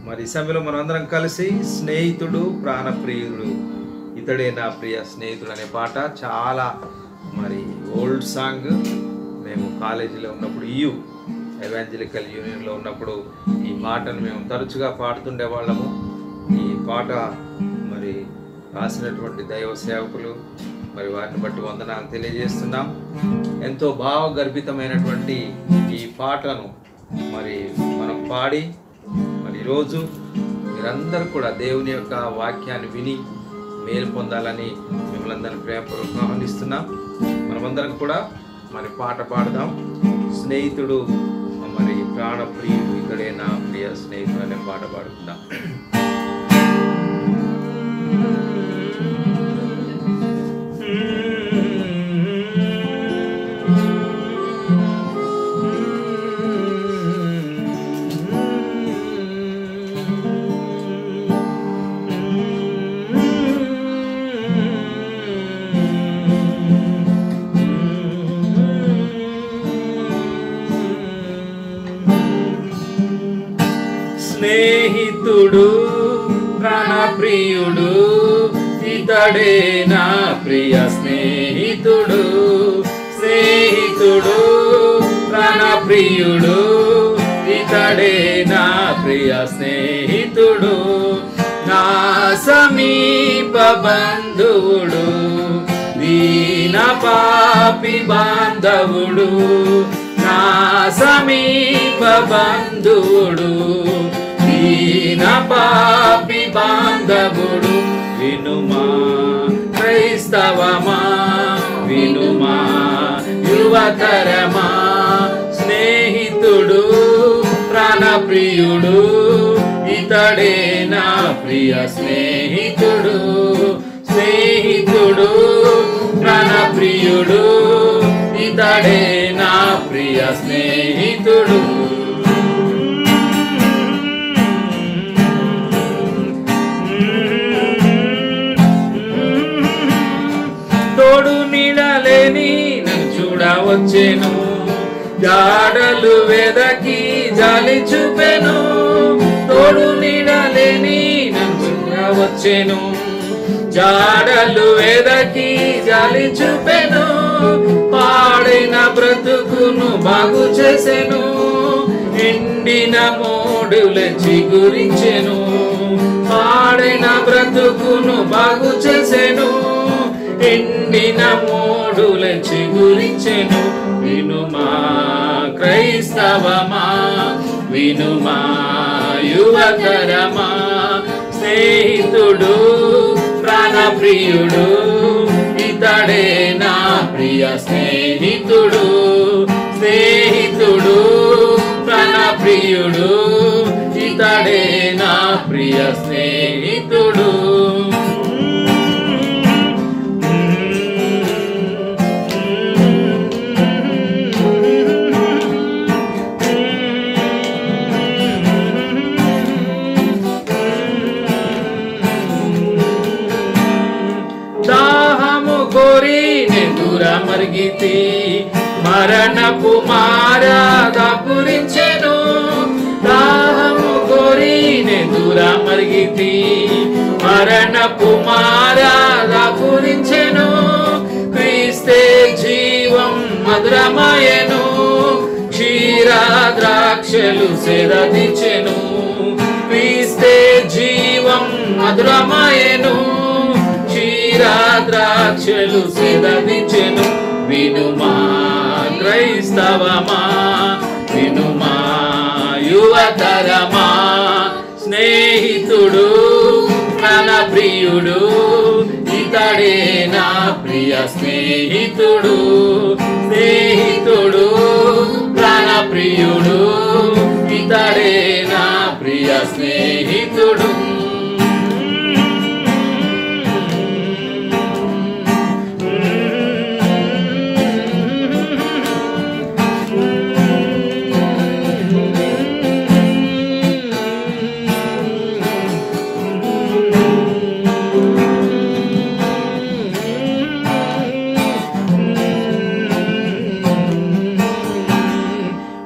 మరి ఈ సమయంలో మనం అందరం కలిసి స్నేహితుడు ప్రాణప్రియుడు ఇతడే నా ప్రియ స్నేహితుడు అనే పాట చాలా మరి ఓల్డ్ సాంగ్. మేము కాలేజీలో ఉన్నప్పుడు ఎవాంజలికల్ యూనియన్లో ఉన్నప్పుడు ఈ పాటను మేము తరచుగా పాడుతుండే వాళ్ళము. ఈ పాట మరి రాసినటువంటి దైవ సేవకులు మరి వారిని బట్టి వందనాలు తెలియజేస్తున్నాం. ఎంతో భావగర్భితమైనటువంటి ఈ పాటను మరి మనం పాడి మరి ఈరోజు మీరందరూ కూడా దేవుని యొక్క వాక్యాన్ని విని మేలు పొందాలని మిమ్మల్ని అందరినీ ప్రేమపూర్వకంగా ఆహ్వానిస్తున్నాం. మనమందరం కూడా మరి పాట పాడదాం. స్నేహితుడు మరి ప్రాణప్రియుడు ఇతడే నా ప్రియ స్నేహితుడు అనే పాట పాడుకుందాం. స్నేహితుడు ప్రాణప్రియుడు ఇతడే నా ప్రియ స్నేహితుడు. స్నేహితుడు ప్రాణప్రియుడు ఇతడే నా ప్రియ స్నేహితుడు. నా సమీప బంధువుడు దీన పాపి బాంధవుడు. నా సమీప బంధువుడు దీన పాపి బాంధవుడు. వినుమా క్రైస్తవమా, వినుమా యువతరమా, స్నేహితుడు ప్రాణప్రియుడు ఇతడే నా ప్రియ స్నేహితుడు. స్నేహితుడు ప్రాణప్రియుడు ఇతడే నా ప్రియ స్నేహితుడు. తోడు నీడలేని నన్ను చూడవచ్చెను, జాడలు వెదకి జాలి చూపెను. తోడు నీడలేని నన్ను చూడవచ్చెను, జాడలు వెదకి జాలి చూపెను. పాడైన బ్రతుకును బాగు చేసెను, ఎండిన మోడుల చిగురించెను. పాడైన బ్రతుకును బాగు చేసెను, ఎండిన మోడుల చిగురించెను. వినుమా క్రైస్తవమా, వినుమా యువతరమా, స్నేహితుడు ప్రాణప్రియుడు ఇతడే నా ప్రియ స్నేహితుడు. స్నేహితుడు ప్రాణప్రియుడు ఇతడే నా ప్రియ స్నేహితుడు. మరిగితి మరణపు మారాద పురించెను, దాహము కోరి దూర మరిగితి మరణపు మారాద పురించెను. క్రీస్తే జీవం మధురమయను, క్షీర ద్రాక్షలు సేదదించెను. క్రీస్తే జీవం మధురమయను, ద్రాక్షలు సేదదించెను. వినుమా క్రైస్తవమా, వినుమా యువతరమా, స్నేహితుడు ప్రాణప్రియుడు ఇతడే నా ప్రియ స్నేహితుడు. స్నేహితుడు ప్రాణప్రియుడు ఇతడే నా ప్రియ స్నేహితుడు.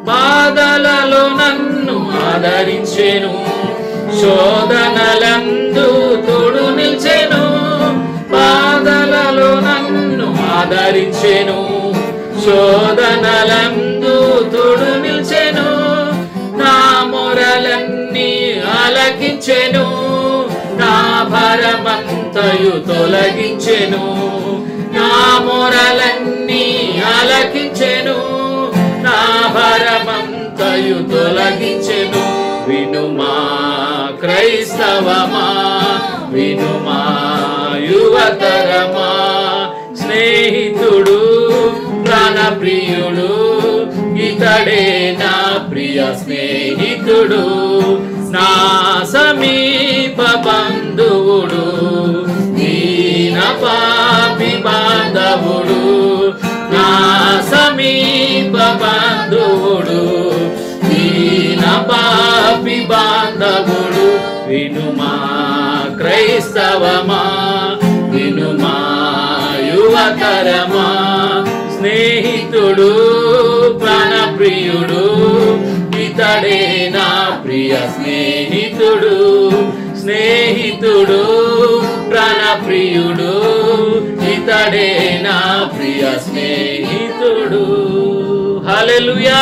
బాధలలో నన్ను ఆదరించెను, శోధనలందు తోడు నిల్చెను, బాధలలో నన్ను ఆదరించెను. శోధనలందు తోడు నిల్చెను, నా మొరలన్నీ ఆలకించెను. నా భారమంతయు తొలగించెను, నా మొరలన్నీ ఆలకించెను. నా భారమంతయు తొలగించెను. వినుమా క్రైస్తవమా, వినుమా యువతరమా, స్నేహితుడు ప్రాణప్రియుడు ఇతడే నా ప్రియ స్నేహితుడు. నా సమీప బంధువుడు, దీన పాపి బాంధవుడు. నా సమీప బంధువుడు, దీన పాపి బాంధవుడు. వినుమా క్రైస్తవమా, వినుమా యువతరమా, స్నేహితుడు ప్రాణప్రియుడు ఇతడే నా ప్రియ స్నేహితుడు. స్నేహితుడు ప్రాణప్రియుడు ఇతడే నా ప్రియ స్నేహితుడు. హల్లెలూయా.